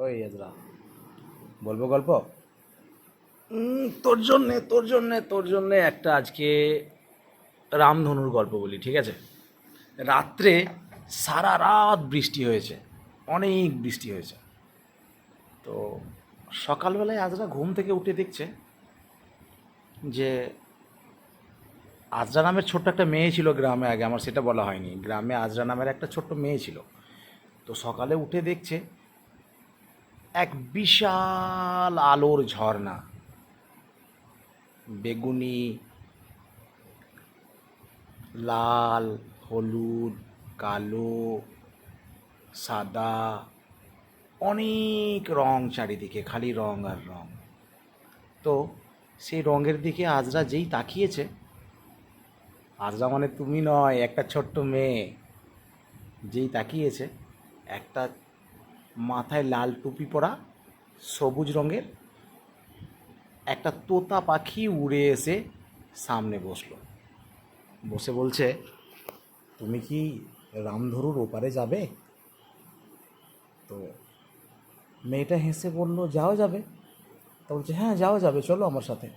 ওই আজরা বলবো গল্প। তোর জন্যে একটা আজকে রামধনুর গল্প বলি, ঠিক আছে? রাত্রে সারা রাত বৃষ্টি হয়েছে, অনেক বৃষ্টি হয়েছে। তো সকালবেলায় আজরা ঘুম থেকে উঠে দেখছে যে আজরা নামের ছোট্ট একটা মেয়ে ছিল গ্রামে। আগে আমার সেটা বলা হয়নি, গ্রামে আজরা নামের একটা ছোট্ট মেয়ে ছিল। তো সকালে উঠে দেখছে এক বিশাল আলোর ঝর্ণা, বেগুনি, লাল, হলুদ, কালো, সাদা, অনেক রং, চারিদিকে খালি রং আর রং। তো সেই রঙের দিকে আজরা যেই তাকিয়েছে, আজরা মানে তুমি নয়, একটা ছোট্ট মেয়ে, যেই তাকিয়েছে, একটা মাথায় লাল টুপি পরা সবুজ রঙের একটা তোতা পাখি উড়ে এসে সামনে বসলো। বসে বলছে, তুমি কি রামধনুর ওপারে যাবে? তো মেয়েটা হেসে বলল, যাওয়া যাবে। তা বলছে, হ্যাঁ যাওয়া যাবে, চলো আমার সাথে।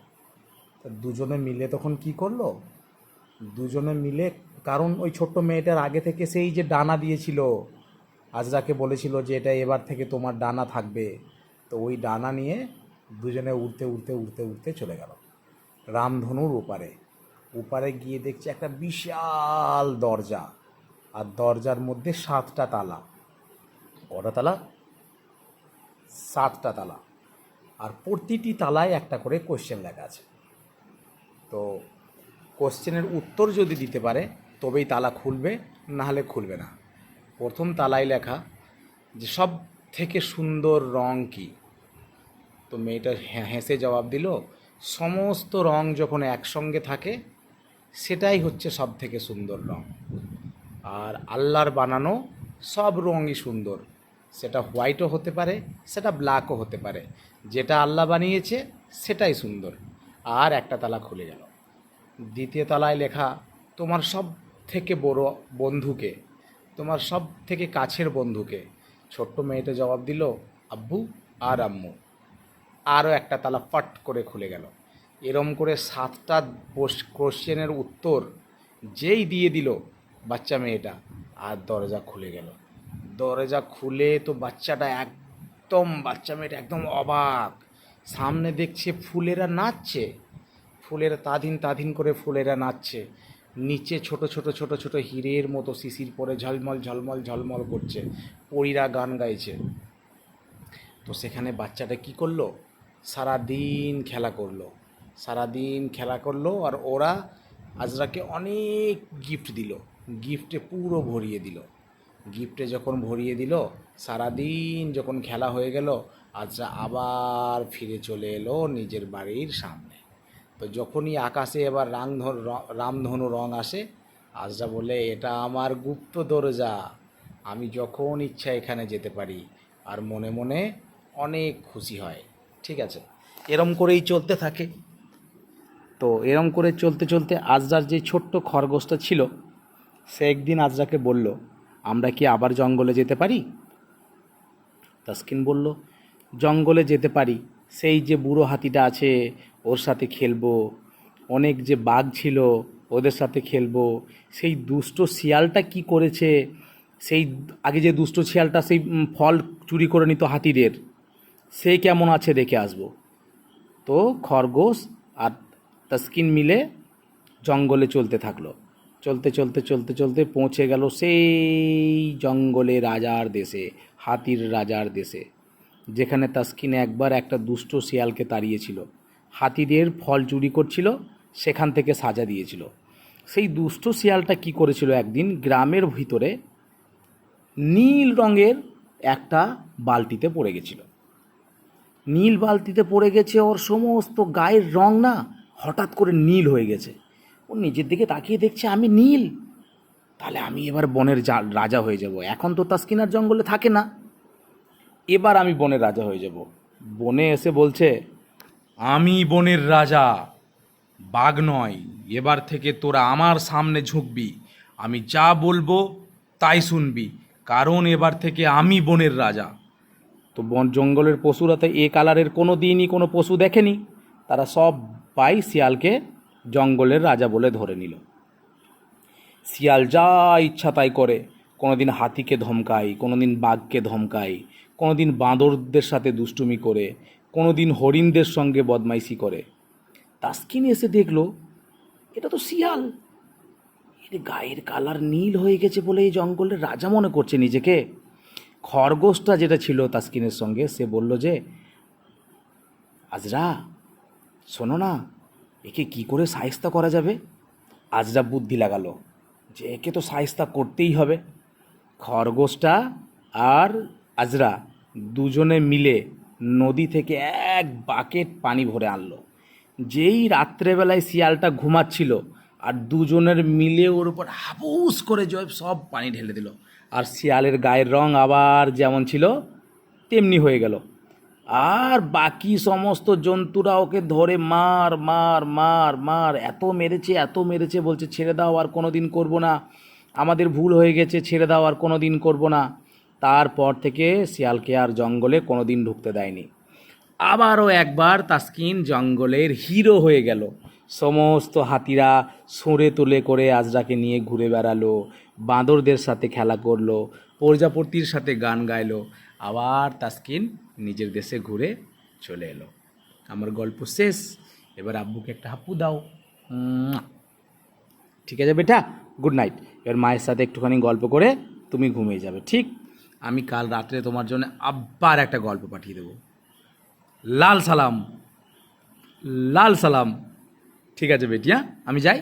তা দুজনে মিলে তখন কি করলো, দুজনে মিলে, কারণ ওই ছোট্ট মেয়েটার আগে থেকে সেই যে ডানা দিয়েছিল, আজরাকে বলেছিল যে এটা এবার থেকে তোমার ডানা থাকবে, তো ওই ডানা নিয়ে দুজনে উড়তে উড়তে উড়তে উড়তে চলে গেল রামধনুর ওপারে। ওপারে গিয়ে দেখছে একটা বিশাল দরজা, আর দরজার মধ্যে 7টা তালা। কটা তালা? 7টা তালা। আর প্রতিটি তালায় একটা করে কোশ্চেন লেখা আছে। তো কোশ্চেনের উত্তর যদি দিতে পারে তবেই তালা খুলবে, না হলে খুলবে না। প্রথম তালায় লেখা যে সব থেকে সুন্দর রং কি? তো মেয়েটা হেসে জবাব দিল, সমস্ত রং যখন একসঙ্গে থাকে সেটাই হচ্ছে সব থেকে সুন্দর রং। আর আল্লাহর বানানো সব রঙই সুন্দর, সেটা হোয়াইটও হতে পারে, সেটা ব্ল্যাকও হতে পারে, যেটা আল্লাহ বানিয়েছে সেটাই সুন্দর। আর একটা তালা খুলে গেল। দ্বিতীয় তলায় লেখা, তোমার সব থেকে বড় বন্ধুকে, তোমার সব থেকে কাছের বন্ধুকে। ছোট্ট মেয়েটা জবাব দিল, আব্বু আর আম্মু। আরও একটা তালা ফট করে খুলে গেল। এরম করে 7টা কোশ্চেনের উত্তর যেই দিয়ে দিল বাচ্চা মেয়েটা, আর দরজা খুলে গেল। দরজা খুলে তো বাচ্চা মেয়েটা একদম অবাক। সামনে দেখছে ফুলেরা নাচছে, ফুলেরা তাধিন তাধিন করে ফুলেরা নাচছে। নিচে ছোট ছোট ছোট ছোট হীরের মতো শিশির পরে ঝলমল ঝলমল ঝলমল করছে, পরীরা গান গাইছে। তো সেখানে বাচ্চাটা কি করলো, সারাদিন খেলা করলো, সারাদিন খেলা করলো। আর ওরা আজরাকে অনেক গিফট দিল, গিফটে পুরো ভরিয়ে দিল। গিফটে যখন ভরিয়ে দিল, সারাদিন যখন খেলা হয়ে গেল, আজরা আবার ফিরে চলে এলো নিজের বাড়ির সামনে। তো যখনই আকাশে এবার রামধনু রং আসে, আজরা বলে, এটা আমার গুপ্ত দরজা, আমি যখন ইচ্ছা এখানে যেতে পারি। আর মনে মনে অনেক খুশি হয়। ঠিক আছে, এরম করেই চলতে থাকে। তো এরম করে চলতে চলতে আজরার যে ছোট্ট খরগোশটা ছিল, সে একদিন আজরাকে বলল, আমরা কি আবার জঙ্গলে যেতে পারি? তাসকিন বলল, জঙ্গলে যেতে পারি, সেই যে বুড়ো হাতিটা আছে ওর সাথে খেলবো, অনেক যে বাঘ ছিল ওদের সাথে খেলবো, সেই দুষ্ট শিয়ালটা কি করেছে, সেই আগে যে দুষ্ট শিয়ালটা সেই ফল চুরি করে নিত হাতিদের, সে কেমন আছে দেখে আসবো। তো খরগোশ আর তাসকিন মিলে জঙ্গলে চলতে থাকলো। চলতে চলতে চলতে চলতে পৌঁছে গেল সেই জঙ্গলে রাজার দেশে, হাতির রাজার দেশে, যেখানে তাসকিন একবার একটা দুষ্ট শিয়ালকে তাড়িয়েছিল, হাতিদের ফল চুরি করছিল, সেখান থেকে সাজা দিয়েছিল। সেই দুষ্ট শিয়ালটা কি করেছিল, একদিন গ্রামের ভিতরে নীল রঙের একটা বালতিতে পড়ে গেছিল। নীল বালতিতে পড়ে গেছে, ওর সমস্ত গায়ের রং না হঠাৎ করে নীল হয়ে গেছে। ও নিজের দিকে তাকিয়ে দেখছে, আমি নীল, তাহলে আমি এবার বনের রাজা হয়ে যাব। এখন তো তাসকিন আর জঙ্গলে থাকে না, এবার আমি বনের রাজা হয়ে যাব। বনে এসে বলছে, আমি বনের রাজা, বাঘ নয়, এবার থেকে তোরা আমার সামনে ঝুঁকবি, আমি যা বলবো তাই শুনবি, কারণ এবার থেকে আমি বনের রাজা। তো বন জঙ্গলের পশুরা তো এ কালারের কোনো দিনই কোনো পশু দেখেনি, তারা সবাই শিয়ালকে জঙ্গলের রাজা বলে ধরে নিল। শিয়াল যা ইচ্ছা তাই করে, কোনো দিন হাতিকে ধমকায়, কোনো দিন বাঘকে ধমকায়, কোনো দিন বাঁদরদের সাথে দুষ্টুমি করে, কোনো দিন হরিণদের সঙ্গে বদমাইশি করে। তাসকিন এসে দেখলো এটা তো শিয়াল, এর গায়ের কালার নীল হয়ে গেছে বলে এই জঙ্গলের রাজা মনে করছে নিজেকে। খরগোশটা যেটা ছিল তাসকিনের সঙ্গে, সে বলল যে, আজরা শোনো না, একে কি করে শায়েস্তা করা যাবে। আজরা বুদ্ধি লাগালো যে একে তো শায়েস্তা করতেই হবে। খরগোশটা আর আজরা দুজনে মিলে নদী থেকে এক বাকেট পানি ভরে আনলো। যেই রাত্রেবেলায় শিয়ালটা ঘুমাচ্ছিল, আর দুজনের মিলে ওর উপর হাপুস করে সব পানি ঢেলে দিল, আর শিয়ালের গায়ের রং আবার যেমন ছিল তেমনি হয়ে গেল। আর বাকি সমস্ত জন্তুরা ওকে ধরে মার মার মার মার, এত মেরেছে, বলছে ছেড়ে দাও, আর কোনো দিন করবো না, আমাদের ভুল হয়ে গেছে, ছেড়ে দাও, আর কোনো দিন করবো না। তারপর থেকে শিয়ালকে আর জঙ্গলে কোনো দিন ঢুকতে দেয়নি। আবারও একবার তাসকিন জঙ্গলের হিরো হয়ে গেল। সমস্ত হাতিরা সরে তুলে করে আজরাকে নিয়ে ঘুরে বেড়ালো, বাঁদরদের সাথে খেলা করলো, প্রজাপতির সাথে গান গাইলো। আবার তাসকিন নিজের দেশে ঘুরে চলে এলো। আমার গল্প শেষ। এবার আব্বুকে একটা হাপ্পু দাও। ঠিক আছে বেটা, গুড নাইট। এবার মায়ের সাথে একটুখানি গল্প করে তুমি ঘুমিয়ে যাবে, ঠিক? আমি কাল রাত্রে তোমার জন্য আবার একটা গল্প পাঠিয়ে দেবো। লাল সালাম, লাল সালাম। ঠিক আছে বেটিয়া, আমি যাই।